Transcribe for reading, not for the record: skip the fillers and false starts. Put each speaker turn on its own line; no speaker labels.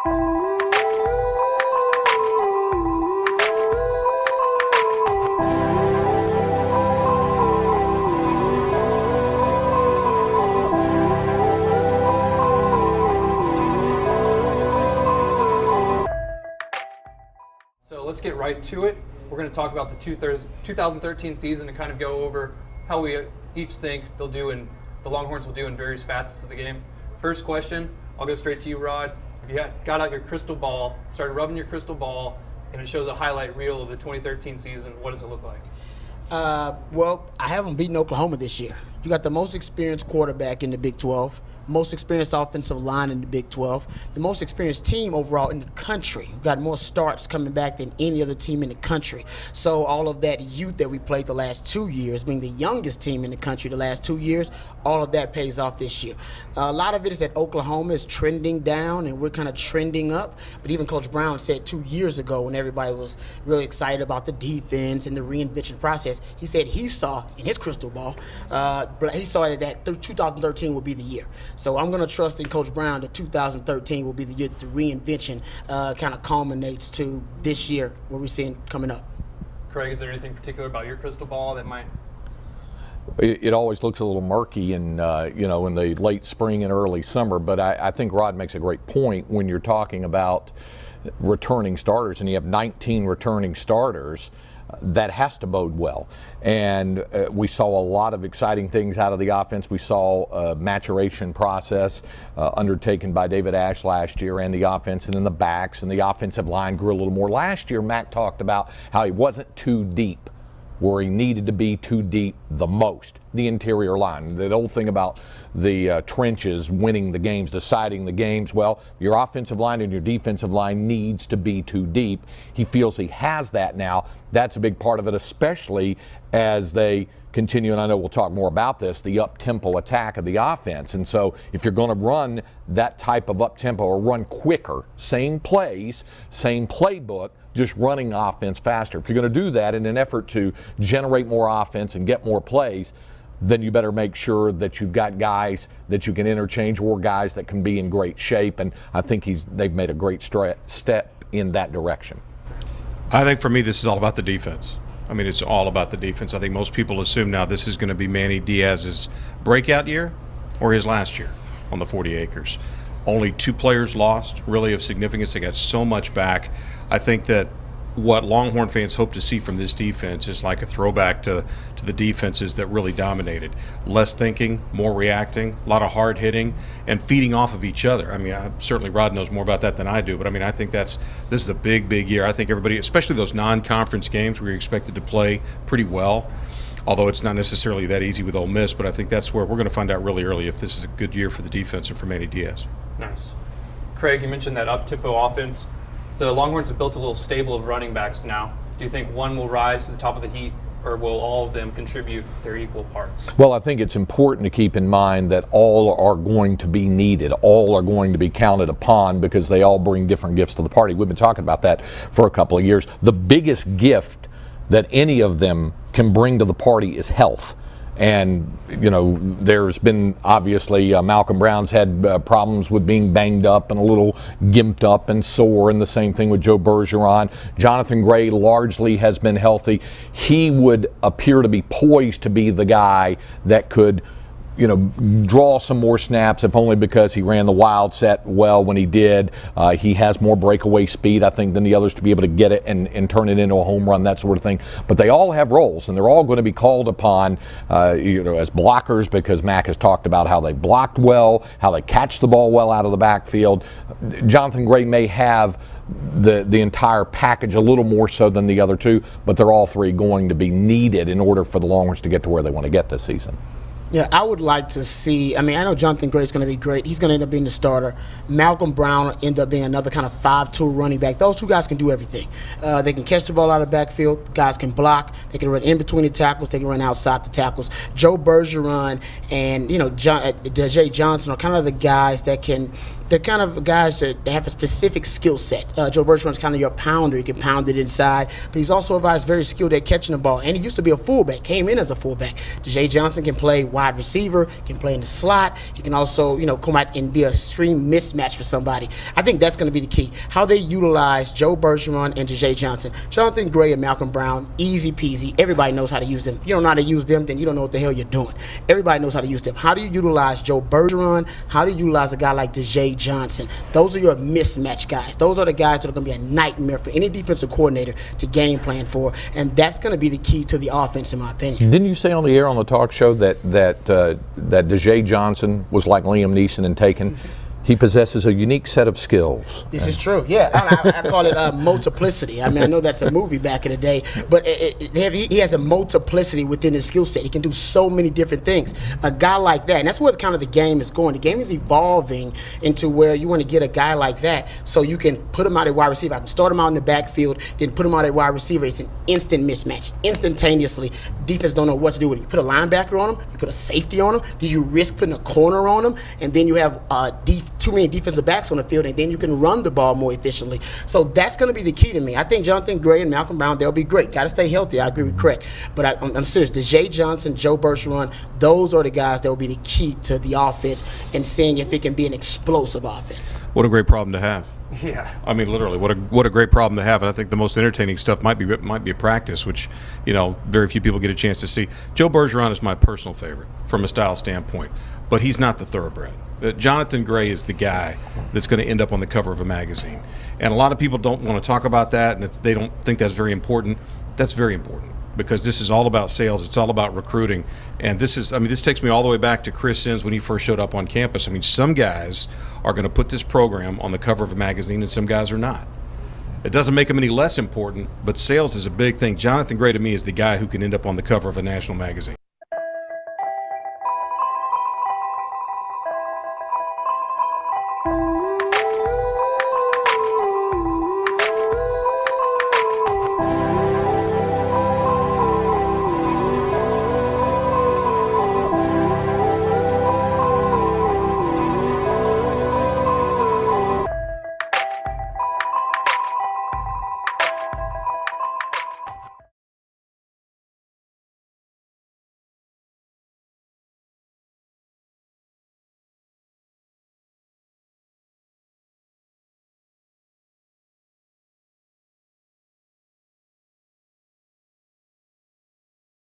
So let's get right to it. We're going to talk about the 2013 season and kind of go over how we each think they'll do and the Longhorns will do in various facets of the game. First question, I'll go straight to you, Rod. If you got out your crystal ball, started rubbing your crystal ball, and it shows a highlight reel of the 2013 season, what does it look like?
Well, I haven't beaten Oklahoma this year. You got the most experienced quarterback in the Big 12, most experienced offensive line in the Big 12, the most experienced team overall in the country. We've got more starts coming back than any other team in the country. So all of that youth that we played the last 2 years, being the youngest team in the country the last 2 years, all of that pays off this year. A lot of it is that Oklahoma is trending down and we're kind of trending up. But even Coach Brown said 2 years ago when everybody was really excited about the defense and the reinvention process, he said he saw in his crystal ball, he saw that 2013 would be the year. So I'm going to trust in Coach Brown that 2013 will be the year that the reinvention kind of culminates to this year, what we're seeing coming up.
Craig, is there anything particular about your crystal ball that might?
It always looks a little murky in in the late spring and early summer, but I think Rod makes a great point when you're talking about returning starters, and you have 19 returning starters. That has to bode well. And we saw a lot of exciting things out of the offense. We saw a maturation process undertaken by David Ash last year, and the offense and in the backs, and the offensive line grew a little more. Last year, Mac talked about how he wasn't too deep where he needed to be too deep the most, the interior line. The old thing about the trenches winning the games, deciding the games, well, your offensive line and your defensive line needs to be too deep. He feels he has that now. That's a big part of it, especially as they continue, and I know we'll talk more about this, the up-tempo attack of the offense. And so if you're going to run that type of up-tempo or run quicker, same plays, same playbook, just running offense faster. If you're going to do that in an effort to generate more offense and get more plays, then you better make sure that you've got guys that you can interchange or guys that can be in great shape. And I think they've made a great step in that direction.
I think for me, this is all about the defense. I mean, it's all about the defense. I think most people assume now this is going to be Manny Diaz's breakout year or his last year on the 40 acres. Only 2 players lost, really of significance. They got so much back. I think that what Longhorn fans hope to see from this defense is like a throwback to the defenses that really dominated. Less thinking, more reacting, a lot of hard hitting, and feeding off of each other. I mean, certainly Rod knows more about that than I do, but I mean, I think this is a big, big year. I think everybody, especially those non-conference games where you're expected to play pretty well, although it's not necessarily that easy with Ole Miss, but I think that's where we're going to find out really early if this is a good year for the defense and for Manny Diaz.
Nice. Craig, you mentioned that up-tempo offense. The Longhorns have built a little stable of running backs now. Do you think one will rise to the top of the heap, or will all of them contribute their equal parts?
Well, I think it's important to keep in mind that all are going to be needed. All are going to be counted upon because they all bring different gifts to the party. We've been talking about that for a couple of years. The biggest gift that any of them can bring to the party is health. And, there's been obviously Malcolm Brown's had problems with being banged up and a little gimped up and sore, and the same thing with Joe Bergeron. Jonathan Gray largely has been healthy. He would appear to be poised to be the guy that could draw some more snaps, if only because he ran the wild set well when he did. He has more breakaway speed, I think, than the others to be able to get it and turn it into a home run, that sort of thing. But they all have roles, and they're all going to be called upon, as blockers, because Mac has talked about how they blocked well, how they catch the ball well out of the backfield. Jonathan Gray may have the entire package a little more so than the other two, but they're all three going to be needed in order for the Longhorns to get to where they want to get this season.
Yeah, I would like to see, I know Jonathan Gray's going to be great. He's going to end up being the starter. Malcolm Brown will end up being another kind of 5-tool running back. Those two guys can do everything. They can catch the ball out of the backfield. Guys can block. They can run in between the tackles. They can run outside the tackles. Joe Bergeron and, Dejae Johnson are kind of the guys that can – they're kind of guys that have a specific skill set. Joe Bergeron's kind of your pounder. He can pound it inside. But he's also a guy that's very skilled at catching the ball. And he used to be a fullback, came in as a fullback. Dejae Johnson can play wide receiver, can play in the slot. He can also, come out and be a extreme mismatch for somebody. I think that's going to be the key. How they utilize Joe Bergeron and Jay Johnson. Jonathan Gray and Malcolm Brown, easy peasy. Everybody knows how to use them. If you don't know how to use them, then you don't know what the hell you're doing. Everybody knows how to use them. How do you utilize Joe Bergeron? How do you utilize a guy like Jay Johnson? Those are your mismatch guys. Those are the guys that are going to be a nightmare for any defensive coordinator to game plan for, and that's going to be the key to the offense, in my opinion.
Didn't you say on the air on the talk show that Jay Johnson was like Liam Neeson in Taken? He possesses a unique set of skills.
This is true. Yeah, I call it multiplicity. I mean, I know that's a movie back in the day, but he has a multiplicity within his skill set. He can do so many different things. A guy like that, and that's where kind of the game is going. The game is evolving into where you want to get a guy like that so you can put him out at wide receiver. I can start him out in the backfield, then put him out at wide receiver. It's an instant mismatch, instantaneously. Defense don't know what to do with it. You put a linebacker on him, you put a safety on him. Do you risk putting a corner on him? And then you have too many defensive backs on the field, and then you can run the ball more efficiently. So that's going to be the key to me. I think Jonathan Gray and Malcolm Brown, they'll be great. Got to stay healthy. I agree with Craig. But I'm serious. Jay Johnson, Joe Bergeron, those are the guys that will be the key to the offense and seeing if it can be an explosive offense.
What a great problem to have.
Yeah.
I mean, literally, what a great problem to have. And I think the most entertaining stuff might be a practice, which, very few people get a chance to see. Joe Bergeron is my personal favorite from a style standpoint, but he's not the thoroughbred. Jonathan Gray is the guy that's going to end up on the cover of a magazine. And a lot of people don't want to talk about that, and they don't think that's very important. That's very important because this is all about sales. It's all about recruiting. And this takes me all the way back to Chris Sims when he first showed up on campus. I mean, some guys are going to put this program on the cover of a magazine, and some guys are not. It doesn't make them any less important, but sales is a big thing. Jonathan Gray, to me, is the guy who can end up on the cover of a national magazine.
Thank you.